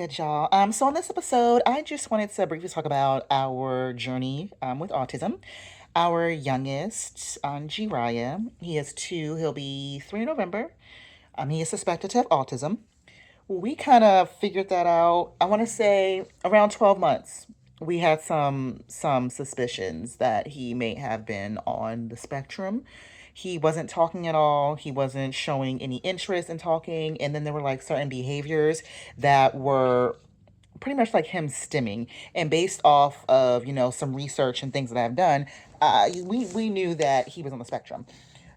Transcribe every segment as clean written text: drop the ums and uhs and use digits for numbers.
good, y'all? So on this episode, I just wanted to briefly talk about our journey with autism. Our youngest, Jiraiya, he is 2. He'll be 3 in November. He is suspected to have autism. We kind of figured that out. I want to say around 12 months. We had some suspicions that he may have been on the spectrum. He wasn't talking at all. He wasn't showing any interest in talking. And then there were like certain behaviors that were pretty much like him stimming. And based off of, some research and things that I've done, we knew that he was on the spectrum.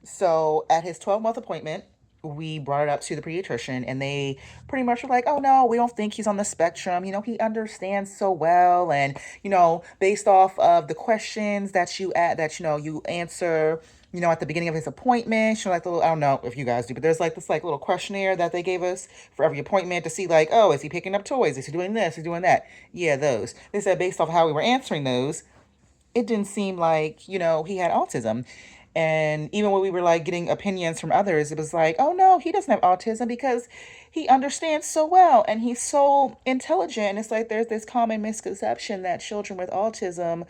So at his 12-month appointment, we brought it up to the pediatrician, and they pretty much were like, oh no, we don't think he's on the spectrum. He understands so well. And, based off of the questions that you answer, at the beginning of his appointment, like the little, I don't know if you guys do, but there's like this like little questionnaire that they gave us for every appointment to see like, oh, is he picking up toys? Is he doing this? Is he doing that? Yeah, those. They said based off how we were answering those, it didn't seem like, he had autism. And even when we were like getting opinions from others, it was like, oh no, he doesn't have autism because he understands so well and he's so intelligent. And it's like there's this common misconception that children with autism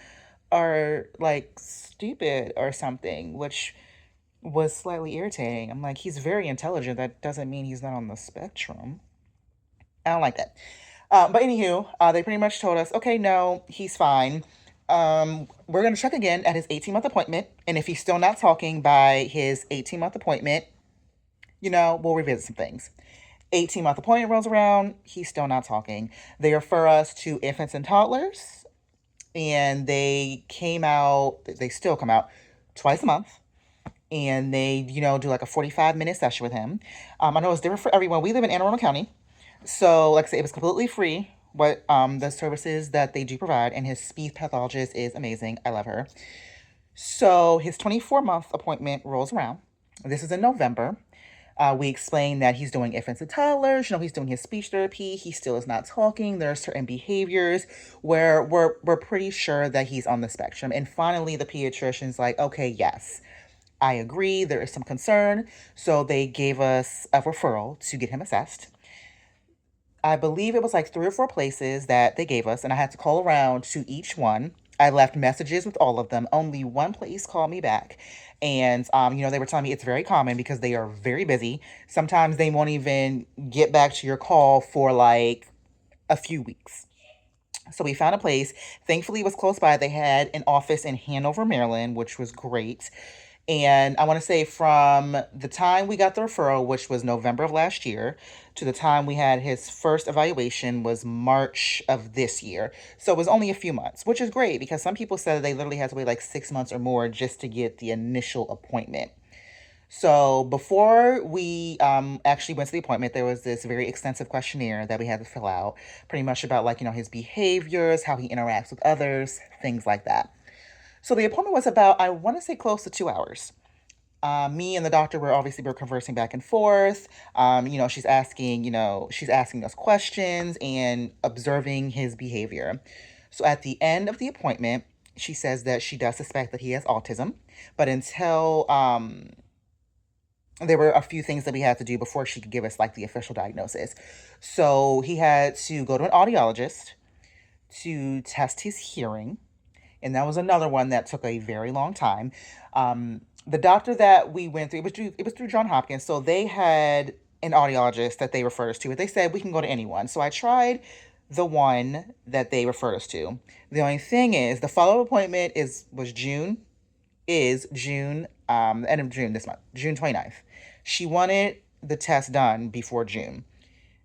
are like stupid or something, which was slightly irritating. I'm like, he's very intelligent. That doesn't mean he's not on the spectrum. I don't like that. But anywho, they pretty much told us, okay, no, he's fine. We're going to check again at his 18-month appointment. And if he's still not talking by his 18-month appointment, we'll revisit some things. 18-month appointment rolls around. He's still not talking. They refer us to infants and toddlers. And they still come out twice a month. And they, do like a 45-minute session with him. I know it's different for everyone. We live in Anne Arundel County. So, like I said, it was completely free. What the services that they do provide, and his speech pathologist is amazing. I love her. So his 24-month appointment rolls around. This is in November. We explain that he's doing infants and toddlers. He's doing his speech therapy. He still is not talking. There are certain behaviors where we're pretty sure that he's on the spectrum. And finally, the pediatrician's like, okay, yes, I agree. There is some concern. So they gave us a referral to get him assessed. I believe it was like 3 or 4 places that they gave us, and I had to call around to each one. I left messages with all of them. Only one place called me back. And, they were telling me it's very common because they are very busy. Sometimes they won't even get back to your call for like a few weeks. So we found a place. Thankfully, it was close by. They had an office in Hanover, Maryland, which was great. And I want to say from the time we got the referral, which was November of last year, to the time we had his first evaluation was March of this year. So it was only a few months, which is great because some people said they literally had to wait like 6 months or more just to get the initial appointment. So before we actually went to the appointment, there was this very extensive questionnaire that we had to fill out, pretty much about like, his behaviors, how he interacts with others, things like that. So the appointment was about, I want to say close to 2 hours. Me and the doctor were conversing back and forth. She's asking us questions and observing his behavior. So at the end of the appointment, she says that she does suspect that he has autism, but until there were a few things that we had to do before she could give us like the official diagnosis. So he had to go to an audiologist to test his hearing, and that was another one that took a very long time. The doctor that we went through, it was through John Hopkins, so they had an audiologist that they referred us to, but they said we can go to anyone. So I tried the one that they referred us to. The only thing is, the follow-up appointment is June, end of June this month, June 29th. She wanted the test done before June.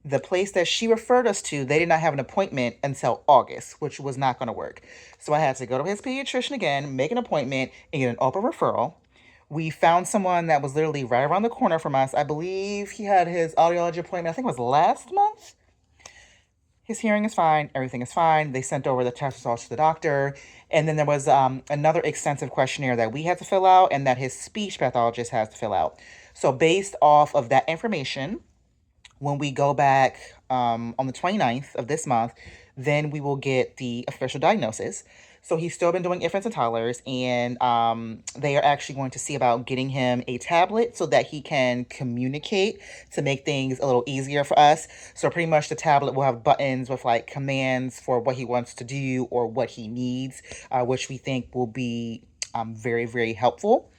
The place that she referred us to, they did not have an appointment until August, which was not going to work. So I had to go to his pediatrician again, make an appointment, and get an open referral. We found someone that was literally right around the corner from us. I believe he had his audiology appointment, I think it was last month. His hearing is fine. Everything is fine. They sent over the test results to the doctor. And then there was another extensive questionnaire that we had to fill out and that his speech pathologist has to fill out. So based off of that information, when we go back on the 29th of this month, then we will get the official diagnosis. So he's still been doing infants and toddlers, and they are actually going to see about getting him a tablet so that he can communicate to make things a little easier for us. So pretty much the tablet will have buttons with like commands for what he wants to do or what he needs, which we think will be very, very helpful.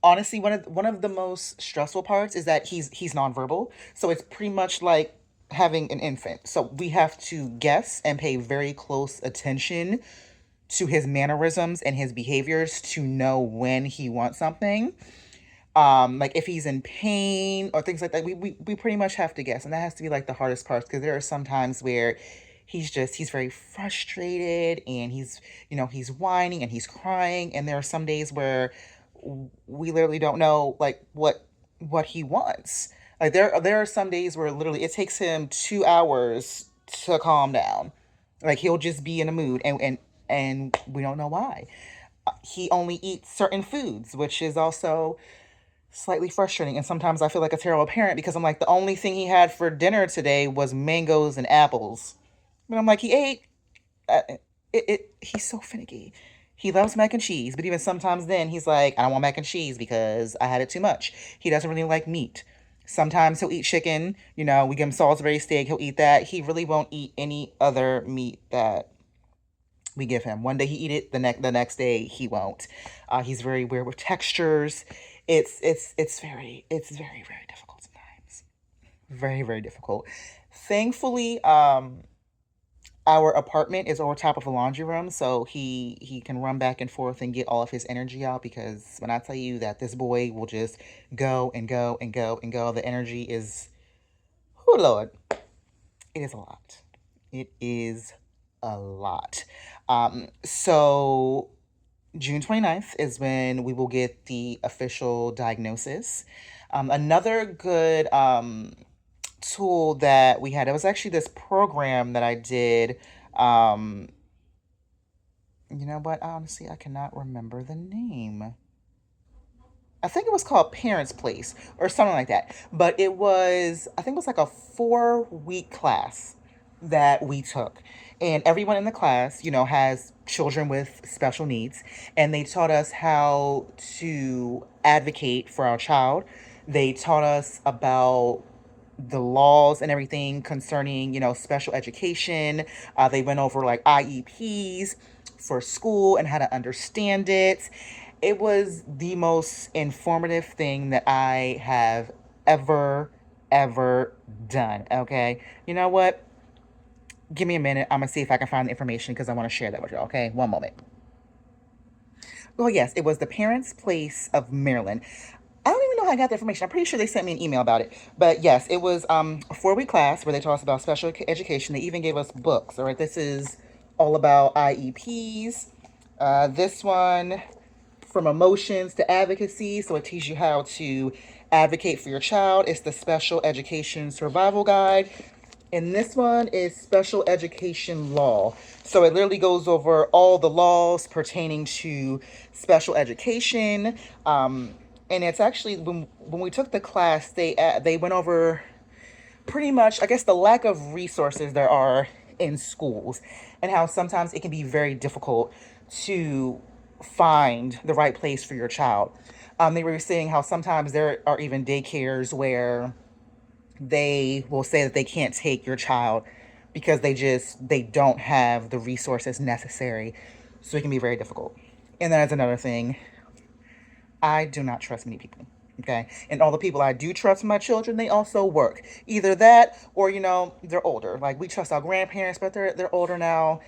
Honestly, one of the most stressful parts is that he's nonverbal, so it's pretty much like having an infant. So we have to guess and pay very close attention to his mannerisms and his behaviors to know when he wants something. Like if he's in pain or things like that, we pretty much have to guess, and that has to be like the hardest part because there are some times where he's very frustrated and he's whining and he's crying, and there are some days where we literally don't know like what he wants. Like there are some days where literally it takes him 2 hours to calm down. Like he'll just be in a mood, and we don't know why. He only eats certain foods, which is also slightly frustrating. And sometimes I feel like a terrible parent because I'm like, the only thing he had for dinner today was mangoes and apples. And I'm like, he ate. He's so finicky. He loves mac and cheese, but even sometimes then he's like, I don't want mac and cheese because I had it too much. He doesn't really like meat. Sometimes he'll eat chicken. We give him Salisbury steak. He'll eat that. He really won't eat any other meat that we give him. One day he eat it, the next day he won't. He's very weird with textures. It's very very difficult sometimes. Very very difficult. Thankfully, our apartment is over top of a laundry room, so he can run back and forth and get all of his energy out. Because when I tell you that this boy will just go and go and go and go, the energy is, oh Lord, it is a lot. It is a lot. So June 29th is when we will get the official diagnosis. Another good tool that we had, it was actually this program that I did. Um, you know what? Honestly, I cannot remember the name. I think it was called Parents Place or something like that. But I think it was like a 4-week class that we took. And everyone in the class, has children with special needs. And they taught us how to advocate for our child. They taught us about the laws and everything concerning, special education. They went over like IEPs for school and how to understand it. It was the most informative thing that I have ever, ever done. Okay. You know what? Give me a minute. I'm going to see if I can find the information because I want to share that with you. Okay. One moment. Well, yes, it was the Parents Place of Maryland. I don't even know how I got the information. I'm pretty sure they sent me an email about it. But yes, it was a 4-week class where they taught us about special education. They even gave us books. All right, this is all about IEPs. This one, from emotions to advocacy. So it teaches you how to advocate for your child. It's the Special Education Survival Guide. And this one is special education law. So it literally goes over all the laws pertaining to special education. And it's actually when we took the class, they went over pretty much, I guess, the lack of resources there are in schools and how sometimes it can be very difficult to find the right place for your child. They were saying how sometimes there are even daycares where they will say that they can't take your child because they don't have the resources necessary. So it can be very difficult. And then that's another thing. I do not trust many people. Okay. And all the people I do trust my children, they also work. Either that or, they're older. Like we trust our grandparents, but they're older now.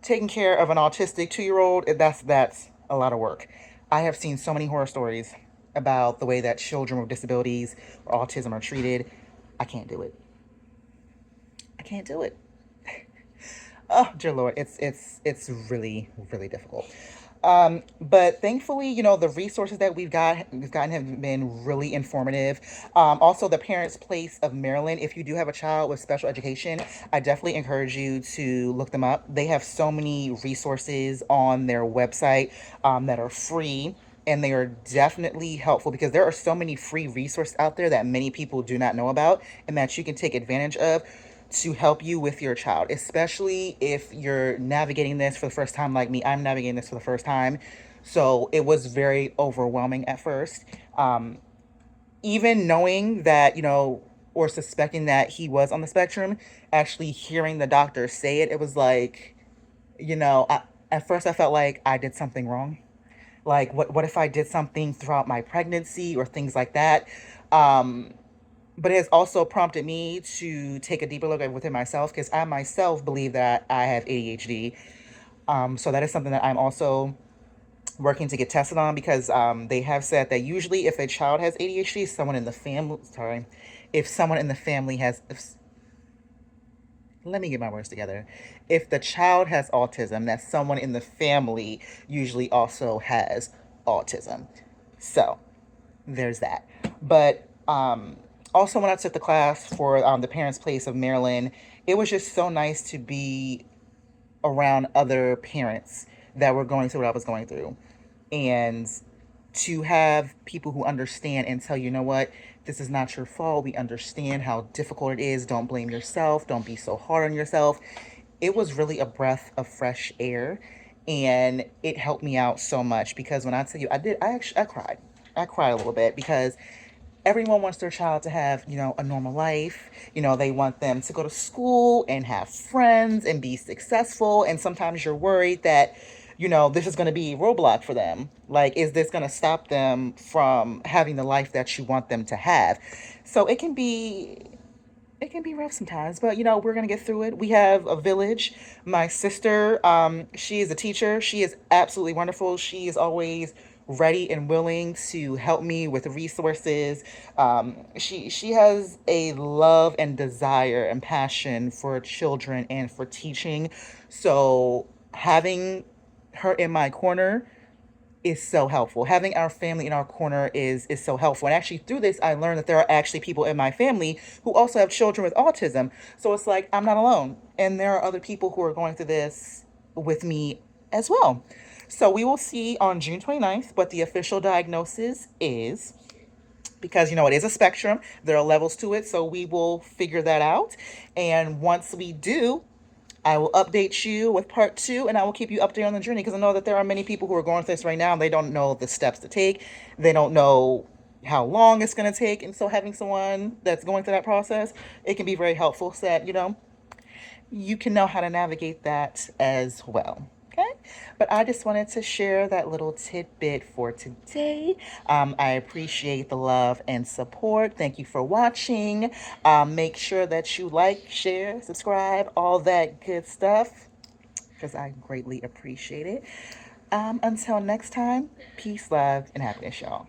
Taking care of an autistic 2-year old, that's a lot of work. I have seen so many horror stories about the way that children with disabilities or autism are treated. I can't do it. I can't do it. Oh, dear Lord, it's really really difficult. But thankfully, the resources that we've gotten have been really informative. Also, the Parents Place of Maryland. If you do have a child with special education, I definitely encourage you to look them up. They have so many resources on their website that are free. And they are definitely helpful because there are so many free resources out there that many people do not know about and that you can take advantage of. to help you with your child, especially if you're navigating this for the first time, like me. I'm navigating this for the first time. So it was very overwhelming at first. Even knowing that, or suspecting that he was on the spectrum, actually hearing the doctor say it, it was like, at first I felt like I did something wrong. Like, what if I did something throughout my pregnancy or things like that? Um, but it has also prompted me to take a deeper look at within myself because I myself believe that I have ADHD. So that is something that I'm also working to get tested on because they have said that usually if a child has ADHD, someone in the family, sorry, if someone in the family has, let me get my words together. If the child has autism, that someone in the family usually also has autism. So there's that. But also, when I took the class for the Parents' Place of Maryland, it was just so nice to be around other parents that were going through what I was going through. And to have people who understand and tell you, you know what, this is not your fault. We understand how difficult it is. Don't blame yourself. Don't be so hard on yourself. It was really a breath of fresh air. And it helped me out so much because when I tell you, I cried. I cried a little bit because everyone wants their child to have, a normal life. They want them to go to school and have friends and be successful. And sometimes you're worried that, this is going to be a roadblock for them. Like, is this going to stop them from having the life that you want them to have? So it can be rough sometimes, but we're gonna get through it. We have a village. My sister, she is a teacher. She is absolutely wonderful. She is always ready and willing to help me with resources. She has a love and desire and passion for children and for teaching. So having her in my corner is so helpful. Having our family in our corner is so helpful. And actually through this I learned that there are actually people in my family who also have children with autism. So it's like I'm not alone. And there are other people who are going through this with me as well. So we will see on June 29th what the official diagnosis is because it is a spectrum. There are levels to it, so we will figure that out. And once we do, I will update you with part two and I will keep you updated on the journey because I know that there are many people who are going through this right now and they don't know the steps to take. They don't know how long it's going to take. And so having someone that's going through that process, it can be very helpful so that, you can know how to navigate that as well. Okay, but I just wanted to share that little tidbit for today. I appreciate the love and support. Thank you for watching. Make sure that you like, share, subscribe, all that good stuff, because I greatly appreciate it. Until next time, peace, love, and happiness, y'all.